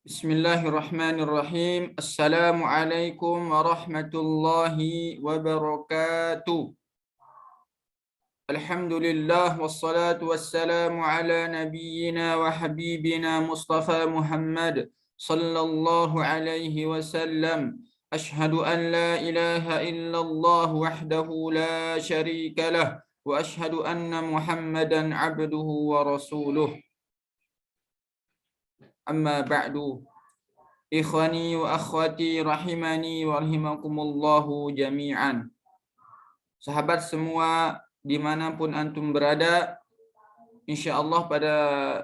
Bismillahirrahmanirrahim. Assalamualaikum warahmatullahi wabarakatuh. Alhamdulillah wassalatu wassalamu ala nabiyyina wa habibina Mustafa Muhammad sallallahu alaihi wasallam. Ashhadu an la ilaha illallah wahdahu la syarika lah wa ashhadu anna Muhammadan abduhu wa rasuluh. Amma ba'du. Ikhwani wa akhwati rahimani wa rahimakumullahu jami'an. Sahabat semua dimanapun antum berada, insyaAllah pada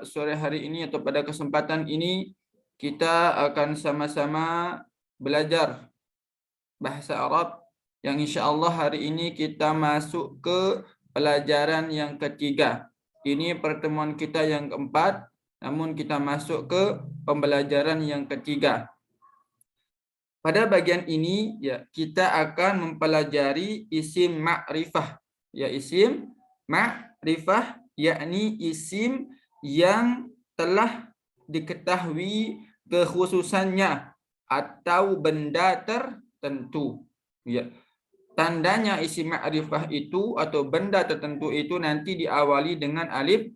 sore hari ini atau pada kesempatan ini kita akan sama-sama belajar bahasa Arab yang insyaAllah hari ini kita masuk ke pelajaran yang ketiga. Ini pertemuan kita yang keempat, namun kita masuk ke pembelajaran yang ketiga. Pada bagian ini ya kita akan mempelajari isim ma'rifah. Ya, isim ma'rifah yakni isim yang telah diketahui kekhususannya atau benda tertentu. Ya. Tandanya isim ma'rifah itu atau benda tertentu itu nanti diawali dengan alif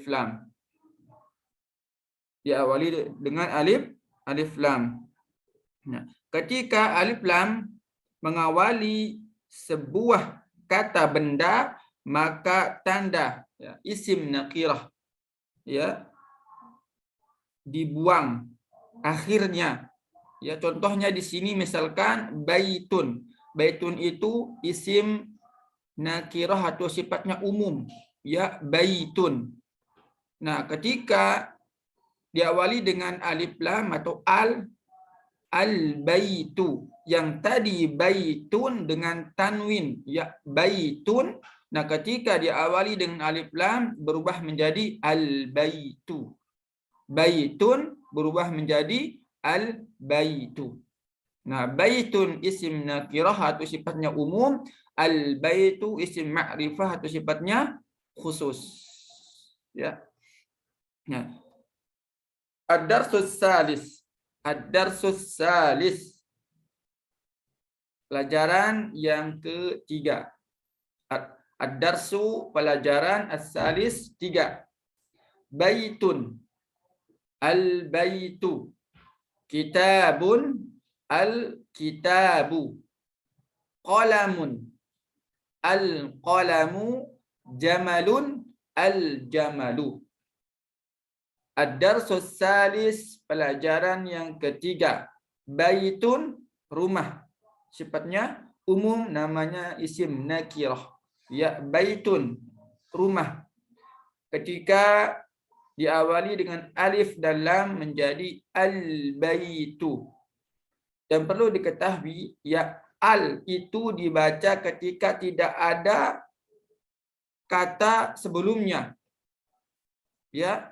lam. Diawali dengan alif lam. Nah, ketika alif lam mengawali sebuah kata benda, maka tanda ya, isim nakirah ya dibuang akhirnya. Ya, contohnya di sini misalkan baitun. Baitun itu isim nakirah atau sifatnya umum, ya baitun. Nah, ketika diawali dengan alif lam atau al-baitu. Yang tadi baitun dengan tanwin, ya baitun. Nah, ketika diawali dengan alif lam berubah menjadi al-baitu. Baitun berubah menjadi al-baitu. Nah, baitun isim nakirah atau sifatnya umum, al-baitu isim ma'rifah atau sifatnya khusus. Ya. Nah, ad-darsus salis. Ad-darsus salis. Pelajaran yang ketiga. Ad-darsu pelajaran as-salis 3. Baitun. Al-baitu. Kitabun. Al-kitabu. Qalamun. Al-qalamu. Jamalun. Al-jamalu. Ad-darsus salis pelajaran yang ketiga. Baitun rumah. Sifatnya umum, namanya isim nakirah. Ya, baitun rumah. Ketika diawali dengan alif dan lam menjadi al-baitu. Dan perlu diketahui ya al itu dibaca ketika tidak ada kata sebelumnya. Ya,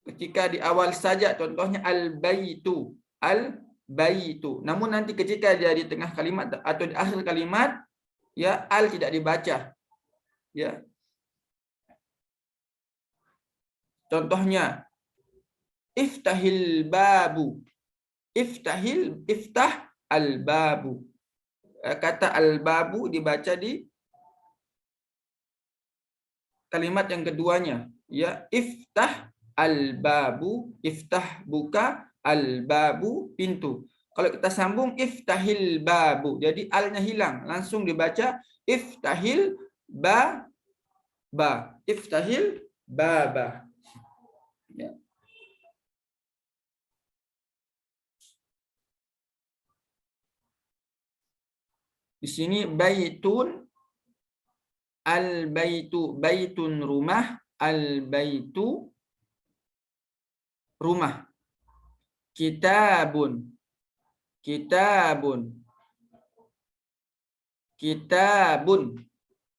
ketika di awal saja, contohnya al-baitu, al-baitu. Namun nanti ketika dia di tengah kalimat atau di akhir kalimat, ya al tidak dibaca. Ya. Contohnya iftahil babu. Iftah al-babu. Kata al-babu dibaca di kalimat yang keduanya. Ya, iftah al-babu, iftah buka, al-babu pintu. Kalau kita sambung iftahil babu, jadi alnya hilang, langsung dibaca iftahil ba. Iftahil baba. Ya. Di sini baitun, al-baitu, baitun rumah, al-baitu rumah. Kitabun, kitabun, kitabun,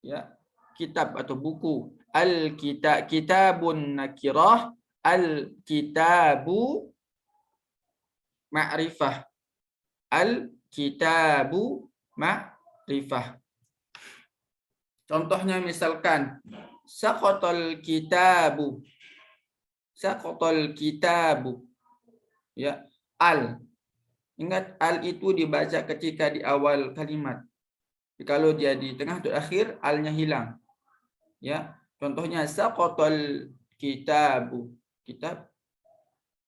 ya kitab atau buku. Kitabun nakirah, al-kitabu ma'rifah, al-kitabu ma'rifah. Contohnya misalkan saqatal kitabu. Saqatal kitabu. Ya, al. Ingat, al itu dibaca ketika di awal kalimat. Kalau dia di tengah atau akhir, alnya hilang. Ya, contohnya saqatal kitabu. Kitab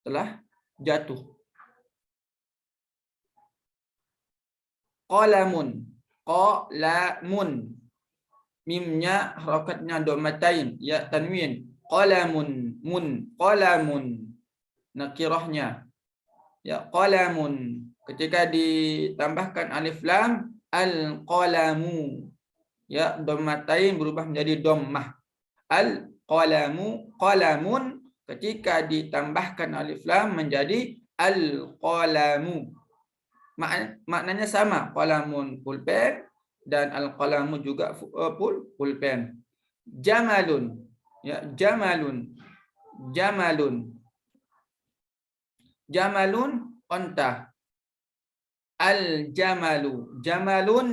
telah jatuh. Qalamun. Qalamun. Mimnya harakatnya dhammatain, ya tanwin. Qalamun, mun, qalamun. Nakirahnya, ya qalamun. Ketika ditambahkan alif lam, al-qalamu. Ya, dhammatain berubah menjadi dhammah. Al-qalamu, qalamun. Ketika ditambahkan alif lam menjadi al-qalamu. Maknanya sama, qalamun pulpen dan al-qalamu juga pulpen. Jamalun, ya jamalun, jamalun, jamalun onta. Al-jamalu, jamalun,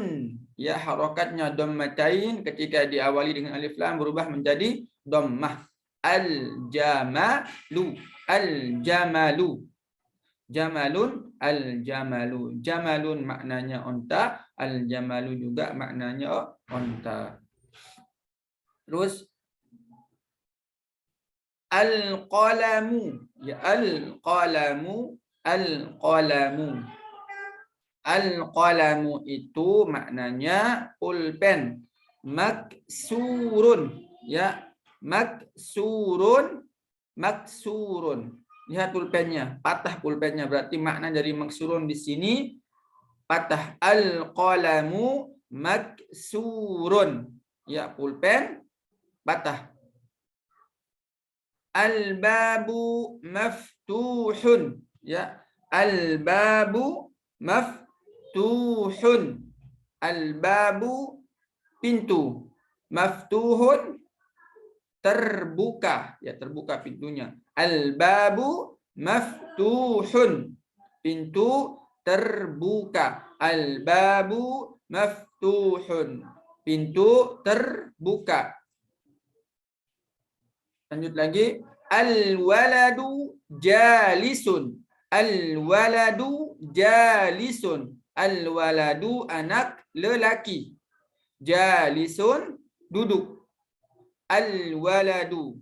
ya harakatnya dhammatain ketika diawali dengan alif lam berubah menjadi dhammah. Al-jamalu, al-jamalu. Jamalun, al-jamalu. Jamalun maknanya onta, al-jamalu juga maknanya onta. Terus al-qalamu, ya al-qalamu, al-qalamu. Al-qalamu itu maknanya pulpen. Maksurun, ya maksurun, maksurun. Lihat pulpennya, patah pulpennya, berarti makna dari maksurun di sini patah. Al-qalamu maksurun, ya pulpen patah. Al-babu maftuhun, ya al-babu maftuhun. Al-babu pintu, maftuhun terbuka, ya terbuka pintunya. Al-babu maftuhun, pintu terbuka. Al-babu maftuhun, pintu terbuka. Lanjut lagi. Al-waladu jalisun. Al-waladu jalisun. Al-waladu anak lelaki. Jalisun duduk. Al-waladu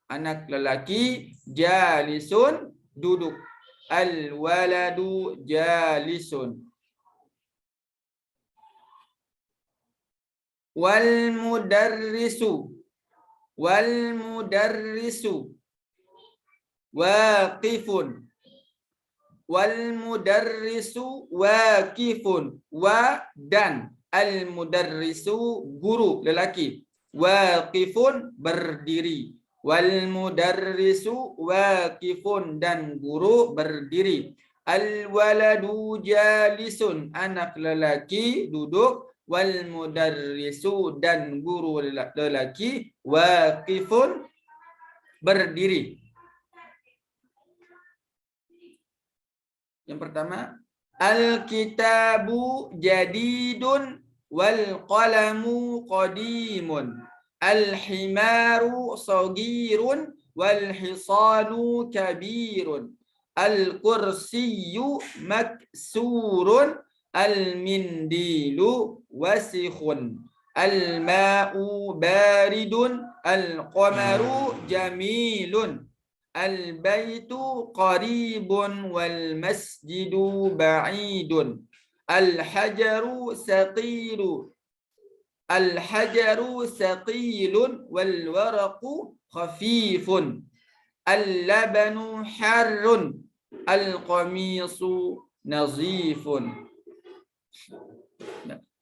anak lelaki, jalisun duduk. Al-waladu jalisun. Wal mudarrisu, wal mudarrisu waqifun. Wal mudarrisu waqifun. Wa dan al mudarrisu guru lelaki. Waqifun berdiri. Wal mudarrisu waqifun dan guru berdiri. Al waladu jalisun anak lelaki duduk. Wal mudarrisu dan guru lelaki waqifun berdiri. Yang pertama, al-kitabu jadidun wal qalamu qadimun. Al-himaru sagirun wal hisanu kabirun. Al-kursiyu maksurun. Al-mindilu wasikhun. Al-ma'u baridun. Al-qamaru jamilun. Al-baitu qaribun wal masjidu ba'idun. Al-hajaru saqiru. Al-hajaru saqilun wal waraqu khafifun. Al-labanu harrun. Al-qamisu nazifun.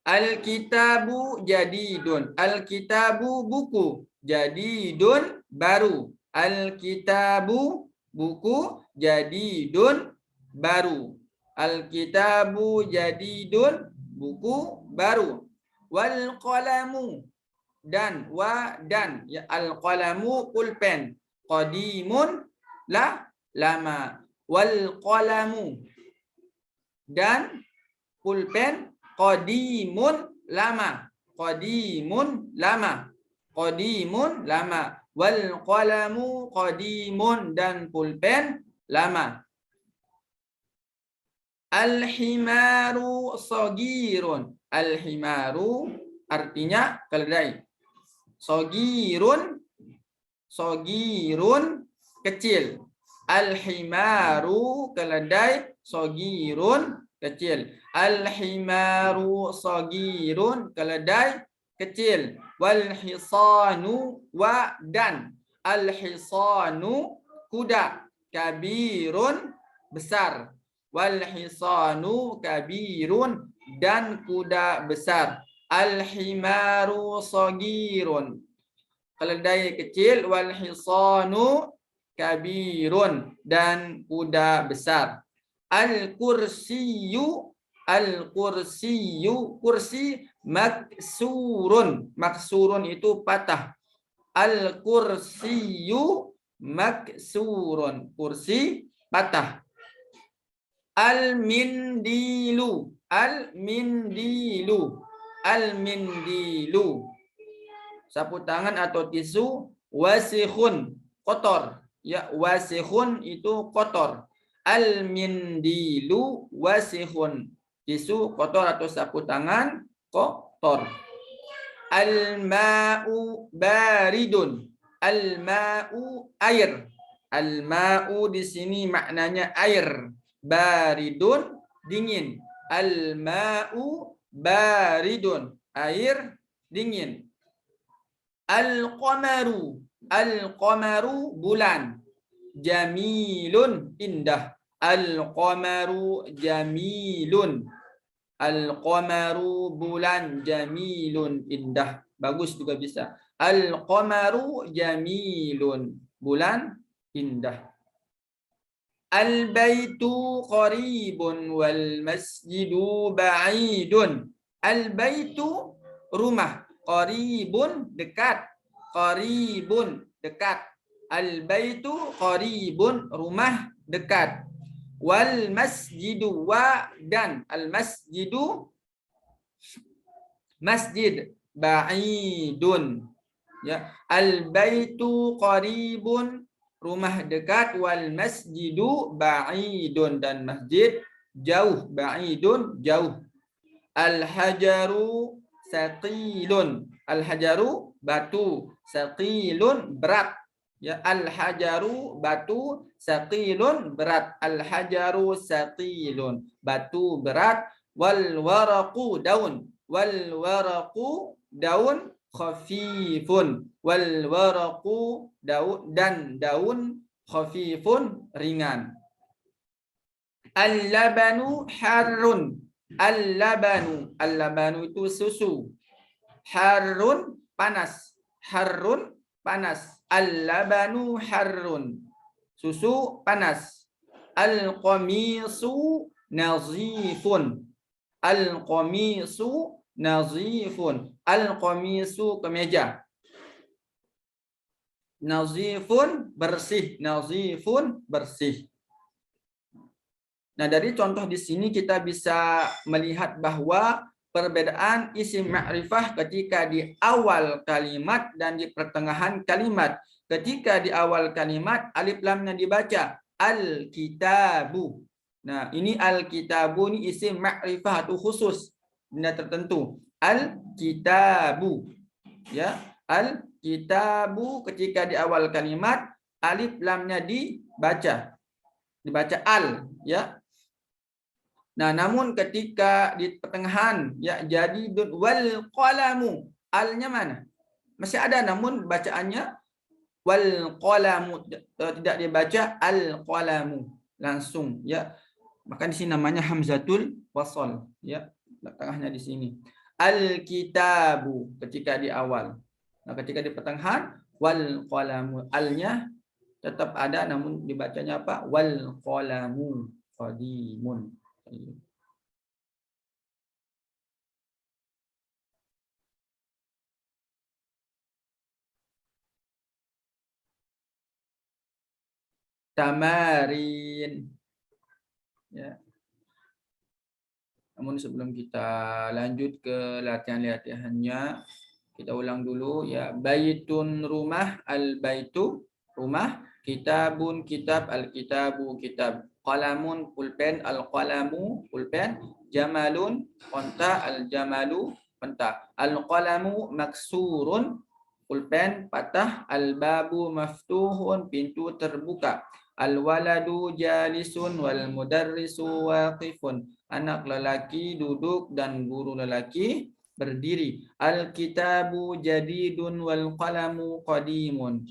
Al-kitabu jadidun. Al-kitabu buku. Jadidun baru. Al-kitabu buku, jadidun baru. Al-kitabu jadidun buku baru. Wal qalamu dan dan ya al-qalamu pulpen. Qadimun lama. Wal qalamu dan pulpen qadimun lama. Qadimun lama. Qadimun lama. Wal qalamu qadimun dan pulpen lama. Al-himaru sagirun. Al-himaru artinya keledai. Sagirun, sagirun kecil. Al-himaru keledai, sagirun kecil. Al-himaru sagirun keledai kecil. Wal hisanu wa dan. Al-hisanu kuda, kabirun besar. Wal hisanu kabirun dan kuda besar. Al-himaru sagirun keledai kecil, wal hisanu kabirun dan kuda besar. Al-kursiyu, al-kursiyu, kursi maksurun. Maksurun itu patah. Al-kursiyu maksurun, kursi patah. Al-mindilu, al-mindilu, al-mindilu sapu tangan atau tisu. Wasikhun kotor, ya, wasikhun itu kotor. Al-mindilu wasikhun, tisu kotor atau sapu tangan kotor. Al-ma'u baridun, al-ma'u air. Al-ma'u di sini maknanya air. Baridun dingin. Al-ma'u baridun, air dingin. Al-qamaru, al-qamaru bulan. Jamilun indah. Al-qamaru jamilun. Al-qamaru bulan, jamilun indah. Bagus juga bisa. Al-qamaru jamilun, bulan indah. Al-baitu qaribun wal masjidu ba'idun. Al-baitu rumah. Qaribun dekat. Qaribun dekat. Al-baitu qaribun rumah dekat. Wal masjidu wa dan. Al masjidu masjid. Ba'idun. Ya. Al-baitu qaribun rumah dekat. Wal masjidu ba'idun dan masjid jauh. Ba'idun jauh. Al-hajaru saqilun. Al-hajaru batu, saqilun berat. Ya, al-hajaru batu, saqilun berat. Al-hajaru saqilun batu berat. Wal waraqu daun. Wal waraqu daun khafifun. Wal waraqu daun dan daun khafifun ringan. Al-labanu harrun. Al-labanu, al-labanu itu susu. Harrun panas. Harrun panas. Al-labanu harrun, susu panas. Al-qamisu nazifun. Al-qamisu nazifun. Al-qamisu kemeja. Nazifun bersih. Nazifun bersih. Nah, dari contoh di sini kita bisa melihat bahwa perbedaan isim ma'rifah ketika di awal kalimat dan di pertengahan kalimat. Ketika di awal kalimat alif lamnya dibaca al-kitabu. Nah, ini al-kitabu ini isim ma'rifah atau khusus benda tertentu. Al-kitabu. Ya, al-kitabu ketika di awal kalimat alif lamnya dibaca. Dibaca al, ya. Nah, namun ketika di pertengahan ya jadi wal qalamu, alnya mana? Masih ada namun bacaannya wal qalamu, tidak dibaca al qalamu langsung ya. Maka di sini namanya hamzatul wasl ya, tengahnya di sini. Al kitabu ketika di awal. Nah, ketika di pertengahan wal qalamu, alnya tetap ada namun dibacanya apa? Wal qalamu qadimun. Tamarin. Ya. Namun sebelum kita lanjut ke latihan-latihannya, kita ulang dulu ya. Baitun rumah, al baitu rumah, kitabun kitab, al kitabu kitab. qalamun pulpen, al-qalamu pulpen, jamalun onta, al-jamalu onta. Al-qalamu maksurun pulpen patah, al-babu maftuhun pintu terbuka. Al-waladu jalisun wal mudarrisu waqifun. Anak lelaki duduk dan guru lelaki berdiri. Al-kitabu jadidun wal qalamu qadimun.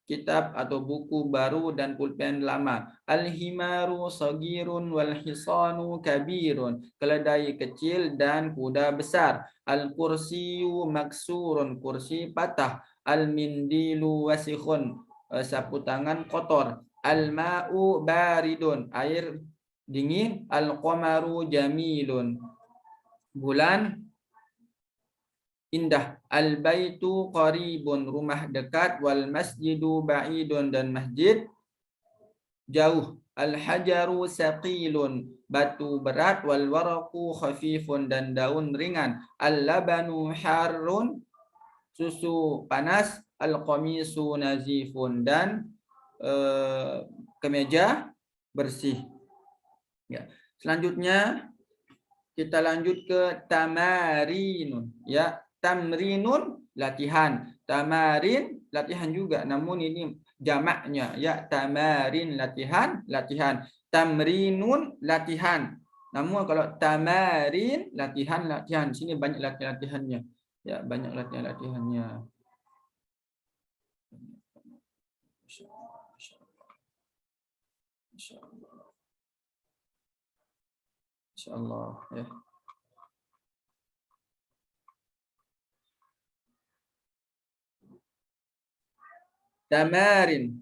Kitab atau buku baru dan pulpen lama. Al-himaru sagirun wal hisanu kabirun. Keledai kecil dan kuda besar. Al-kursiyu maksurun, kursi patah. Al-mindilu wasikhun, sapu tangan kotor. Al-ma'u baridun, air dingin. Al-qamaru jamilun, bulan indah. Al-baitu qaribun, rumah dekat. Wal masjidu ba'idun, dan masjid jauh. Al-hajaru saqilun, batu berat. Wal waraqu khafifun, dan daun ringan. Al-labanu harrun, susu panas. Al-qamisu nazifun, dan kemeja bersih. Ya. Selanjutnya kita lanjut ke tamarinun. Ya, tamrinun latihan, tamarin latihan juga, namun ini jamaknya. Ya, tamarin latihan, latihan. Tamrinun latihan. Namun kalau tamarin latihan, latihan. Sini banyak latihan-latihannya. Ya, banyak latihan-latihannya. Insyaallah ya. Tamarin.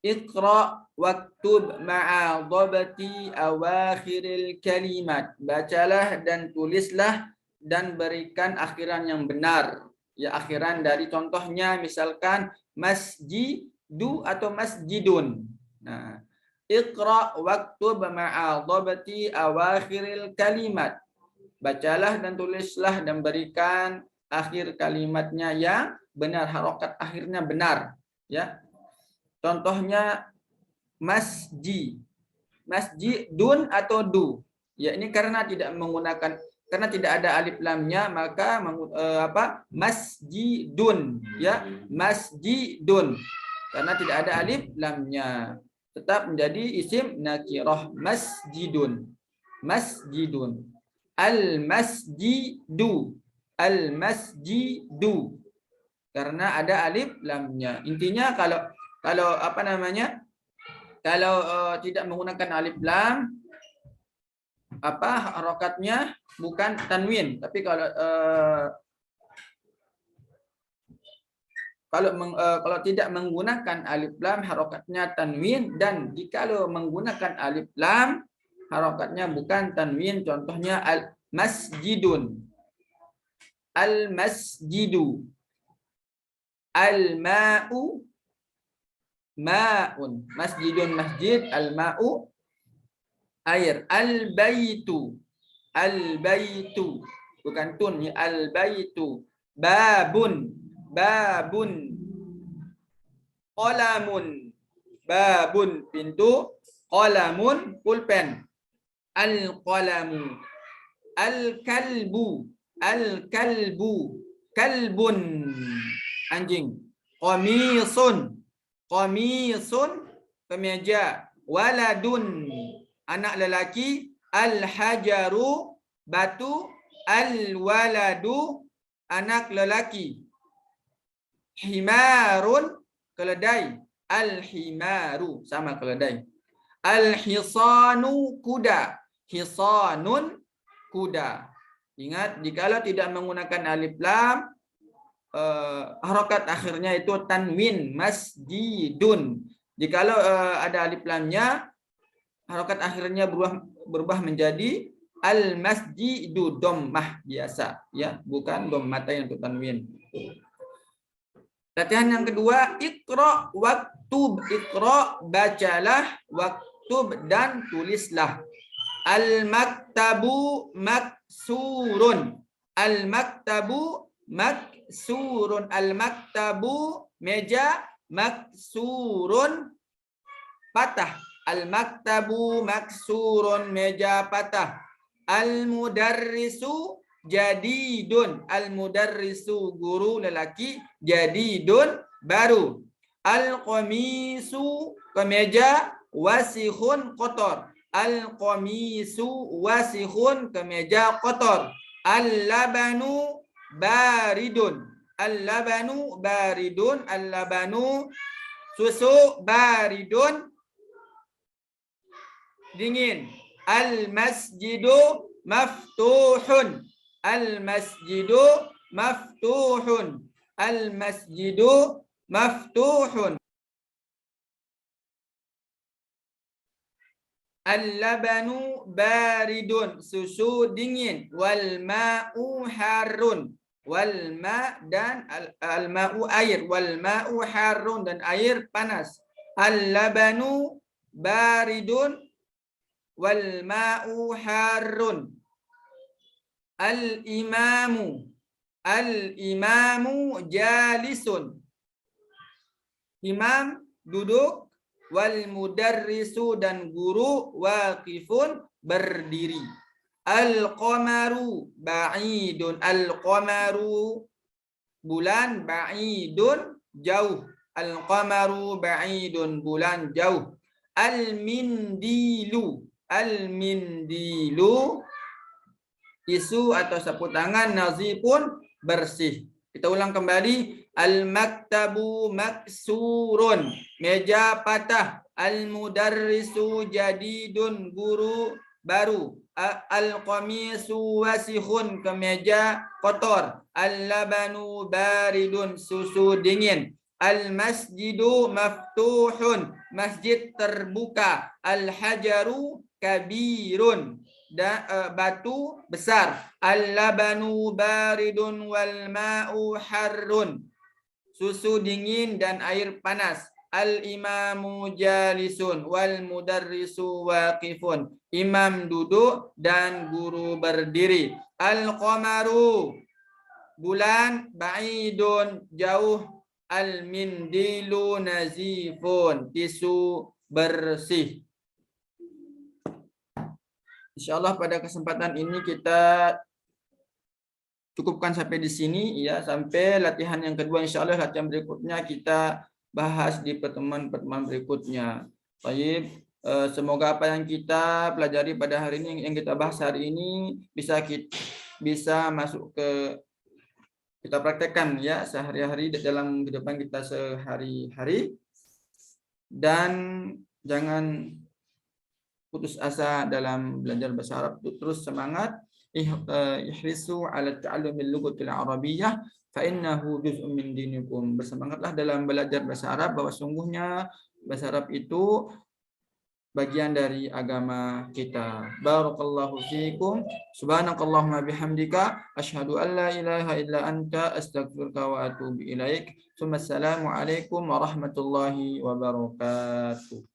Iqra waktub ma'a dhabati awakhiril kalimat. Bacalah dan tulislah dan berikan akhiran yang benar. Ya, akhiran dari contohnya misalkan masjidu atau masjidun. Nah, Iqra waktub ma'a dhabati awakhiril kalimat. Bacalah dan tulislah dan berikan akhir kalimatnya yang benar, harokat akhirnya benar. Ya. Contohnya masjidun atau du. Ya, ini karena tidak ada alif lamnya, maka masjidun, ya, masjidun. Karena tidak ada alif lamnya, tetap menjadi isim nakirah, masjidun. Masjidun. Al-masjidu. Al-masjidu. Karena ada alif lamnya. Intinya kalau tidak menggunakan alif lam, harokatnya bukan tanwin, tapi kalau tidak menggunakan alif lam, harokatnya tanwin. Dan jikalau menggunakan alif lam, harokatnya bukan tanwin. Contohnya al-masjidun, al-masjidu. Al-ma'u, ma'un. Masjidun, masjid. Al-ma'u, air. Al-baitu, al-baitu. Bukan tun, ya. Al-baitu. Babun, babun. Qalamun, babun, pintu. Qalamun, pulpen. Al-qalamu. Al-kalbu, al-kalbu. Kalbun, anjing. Qamisun, qamisun, kemeja. Waladun, anak lelaki. Al-hajaru, batu. Al-waladu, anak lelaki. Himarun, keledai. Al-himaru, sama keledai. Al-hisanu, kuda. Hisanun, kuda. Ingat, jikalau tidak menggunakan alif lam, harokat akhirnya itu tanwin, masjidun. Jikalau ada alif lamnya, harokat akhirnya berubah menjadi al-masjidu, dhammah biasa, ya, bukan dhammatain untuk tanwin. Latihan yang kedua, iqra waktub. Iqra, bacalah. Waktub, dan tulislah. Al-maktabu maksurun. Al-maktabu maksurun. Al-maktabu meja, maksurun patah. Al-maktabu maksurun, meja patah. Al-mudarrisu jadidun, al-mudarrisu guru lelaki, jadidun baru. Al-qamisu kemeja, wasikhun kotor. Al-qamisu wasikhun kemeja kotor. Al-labanu baridun, al-labanu baridun, al-labanu susu, baridun dingin. Al-masjidu maftuhun, al-masjidu maftuhun, al-masjidu maftuhun. Al-labanu baridun, susu dingin. Wal ma'u harun, wal ma dan al-ma'u air, wal ma'u harun dan air panas. Al-labanu baridun wal ma'u harun. Al-imamu, al-imamu jalisun, imam duduk. Wal mudarrisu dan guru waqifun berdiri. Al-qamaru ba'idun, al-qamaru bulan, ba'idun jauh. Al-qamaru ba'idun, bulan jauh. Al-mindilu, al-mindilu tisu atau sapu tangan, nazifun bersih. Kita ulang kembali. Al-maktabu maksurun, meja patah. Al-mudarrisu jadidun, guru baru. Al-qamisu wasikhun, kemeja kotor. Al-labanu baridun, susu dingin. Al-masjidu maftuhun, masjid terbuka. Al-hajaru kabirun, batu besar. Al-labanu baridun wal ma'u harrun, susu dingin dan air panas. Al-imamu jalisun wal mudarrisu waqifun, imam duduk dan guru berdiri. Al-qamaru bulan, ba'idun jauh. Al-mindilu nazifun, tisu bersih. Insyaallah pada kesempatan ini kita cukupkan sampai di sini ya, sampai latihan yang kedua. Insyaallah latihan berikutnya kita bahas di pertemuan-pertemuan berikutnya. Baik, semoga apa yang kita pelajari pada hari ini, yang kita bahas hari ini bisa masuk ke kita praktekkan ya sehari-hari dalam kehidupan kita sehari-hari, dan jangan putus asa dalam belajar bahasa Arab. Terus semangat, ihrisu ala ta'allumil lughatil arabiyyah fa innahu juz'un min dinikum. Bersemangatlah dalam belajar bahasa Arab, bahwa sungguhnya bahasa Arab itu bagian dari agama kita. Barakallahu fiikum. Subhanakallahumma bihamdika asyhadu an la ilaha illa anta astaghfiruka wa atubu ilaik. Assalamu alaikum warahmatullahi wabarakatuh.